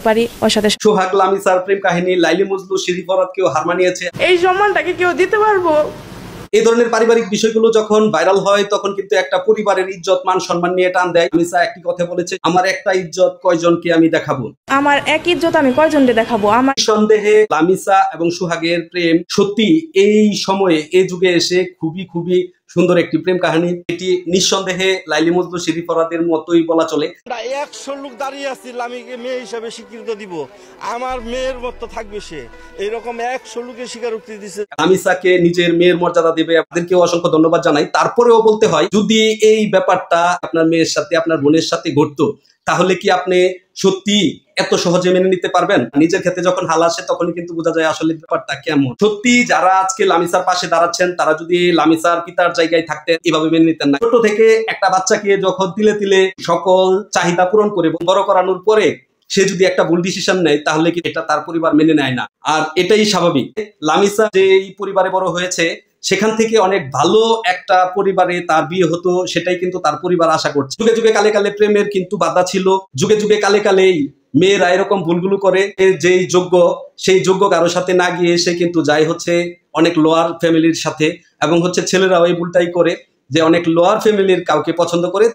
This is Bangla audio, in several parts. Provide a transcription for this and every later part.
পারি ওর সাথে। সোহাগ লামিসার প্রেম কাহিনী, লাইলি মজনু শিরি ফরহাদকেও হার মানিয়েছে। এই সম্মানটাকে কেউ দিতে পারবো? এই ধরনের পারিবারিক বিষয়গুলো যখন ভাইরাল হয় তখন কিন্তু একটা পরিবারের ইজ্জত মান সম্মান নিয়ে টান দেয়। লামিসা একটি কথা বলেছে, আমার একটা ইজ্জত কয়জনকে আমি দেখাবো, আমার এক ইজ্জত আমি কয়জনকে দেখাবো। আমার সন্দেহে লামিসা এবং সোহাগের প্রেম সত্যি এই সময়ে এই যুগে এসে খুবই খুবই সুন্দর একটি প্রেম কাহিনী। এটি নিঃসন্দেহে লাইলি মজনু শিরি ফরহাদের মতোই বলা চলে। 100 লোক দাঁড়িয়ে আছি, লামিকে মেয়ে হিসাবে স্বীকৃতি দিব, আমার মেয়ের মতো থাকবে সে, এইরকম 100 লোকের স্বীকারোক্তি দিচ্ছে। লামিসাকে নিজের মেয়ের মর্যাদা দেবে। আপনাদেরকেও অসংখ্য ধন্যবাদ জানাই। তারপরেও বলতে হয়, যদি এই ব্যাপারটা আপনার মেয়ের সাথে আপনার বোনের সাথে ঘটতো তাহলে কি আপনি সত্যি এত সহজে মেনে নিতে পারবেন? নিজের ক্ষেত্রে যখন হাল আসে তখনই কিন্তু বোঝা যায় আসলে ব্যাপারটা কেমন। সত্যি যারা আজকে লামিসার পাশে দাঁড়াচ্ছেন তারা যদি লামিসার পিতার জায়গায় থাকতেন এভাবে মেনে নিতেন না। ছোট থেকে একটা বাচ্চাকে যখন তিলে তিলে সকল চাহিদা পূরণ করে বড় করানোর পরে সে যদি একটা ভুল ডিসিশন নেয় তাহলে কি এটা তার পরিবার মেনে নেয় না? আর এটাই স্বাভাবিক। লামিসা যে এই পরিবারে বড় হয়েছে সেখান থেকে অনেক ভালো একটা পরিবারে তার বিয়ে হতো, সেটাই কিন্তু তার পরিবার আশা করছে। যুগে যুগে কালে কালে প্রেমের কিন্তু বাধা ছিল, যুগে যুগে কালে কালেই মেয়েরা এরকম ভুলগুলো করে। যেই যোগ্য সেই যোগ্য কারোর সাথে না গিয়ে সে কিন্তু যায় হচ্ছে অনেক লোয়ার ফ্যামিলির সাথে, এবং হচ্ছে ছেলেরাও এই ভুলটাই করে যে অনেক লোয়ার ফ্যামিলির কাউকে পছন্দ করে।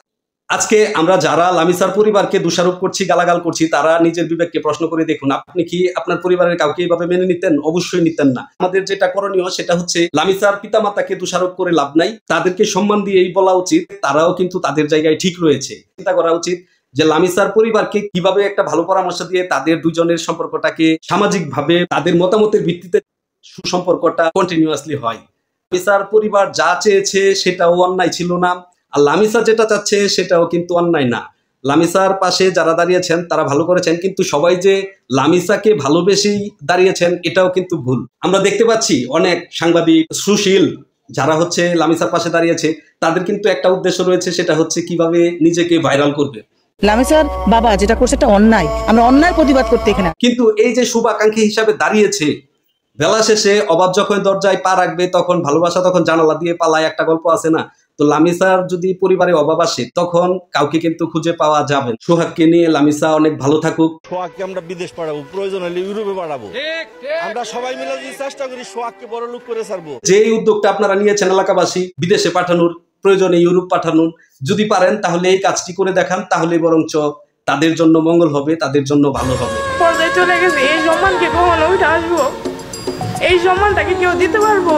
আজকে আমরা যারা লামিসার পরিবারকে দোষারোপ করছি, গালাগাল করছি, তারা নিজের বিবেককে প্রশ্ন করে দেখুন, আপনি কি আপনার পরিবারের কাউকে এইভাবে মেনে নিতেন? অবশ্যই নিতেন না। আমাদের যেটা করণীয় সেটা হচ্ছে লামিসার পিতামাতাকে দোষারোপ করে লাভ নাই, তাদেরকে সম্মান দিয়েই বলা উচিত তারাও কিন্তু তাদের জায়গায় ঠিক রয়েছে। চিন্তা করা উচিত যে লামিসার পরিবারকে কিভাবে একটা ভালো পরামর্শ দিয়ে তাদের দুজনের সম্পর্কটাকে সামাজিকভাবে তাদের মতামতের ভিত্তিতে সুসম্পর্কটা কন্টিনিউয়াসলি হয়। লামিসার পরিবার যা চেয়েছে সেটাও অন্যায় ছিল না, আর লামিসা যেটা চাচ্ছে সেটাও কিন্তু অন্যায় না। লামিসার পাশে যারা দাঁড়িয়েছেন তারা ভালো করেছেন, কিন্তু সবাই যে লামিসাকে ভালোবেসেই দাঁড়িয়েছেন এটাও কিন্তু ভুল। আমরা দেখতে পাচ্ছি অনেক সাংবাদিক সুশীল যারা হচ্ছে লামিসার পাশে দাঁড়িয়েছে, তাদের কিন্তু একটা উদ্দেশ্য রয়েছে, সেটা হচ্ছে কিভাবে নিজেকে ভাইরাল করবে। লামিসার বাবা যেটা করছে এটা অন্যায়, আমরা অন্যায় প্রতিবাদ করতে এখানে। কিন্তু এই যে শুভাকাঙ্ক্ষী হিসাবে দাঁড়িয়েছে, বেলা শেষে অভাব যখন দরজায় পা রাখবে তখন ভালোবাসা তখন জানালা দিয়ে পালায়, একটা গল্প আছে না? তো লামিসার যদি পরিবারে অভাব আসে তখন কাউকে কিন্তু খুঁজে পাওয়া যাবে। সোহাগকে নিয়ে লামিসা অনেক ভালো থাকুক। সোহাগকে আমরা বিদেশ পাঠাবো, প্রয়োজন হলে ইউরোপে পাঠাবো। আমরা সবাই মিলে যদি চেষ্টা করি সোহাগকে বড় লোক করে ছাড়বো। যে উদ্যোগটা আপনারা নিয়েছেন এলাকাবাসী, বিদেশে পাঠানোর, প্রয়োজনে ইউরোপ পাঠানোর, যদি পারেন তাহলে এই কাজটি করে দেখান, তাহলে বরঞ্চ তাদের জন্য মঙ্গল হবে, তাদের জন্য ভালো হবে। পর্যায়ে চলে গেছে, এই সম্মানকে কখনো উঠে আসবো? এই সম্মানটাকে কেউ দিতে পারবো?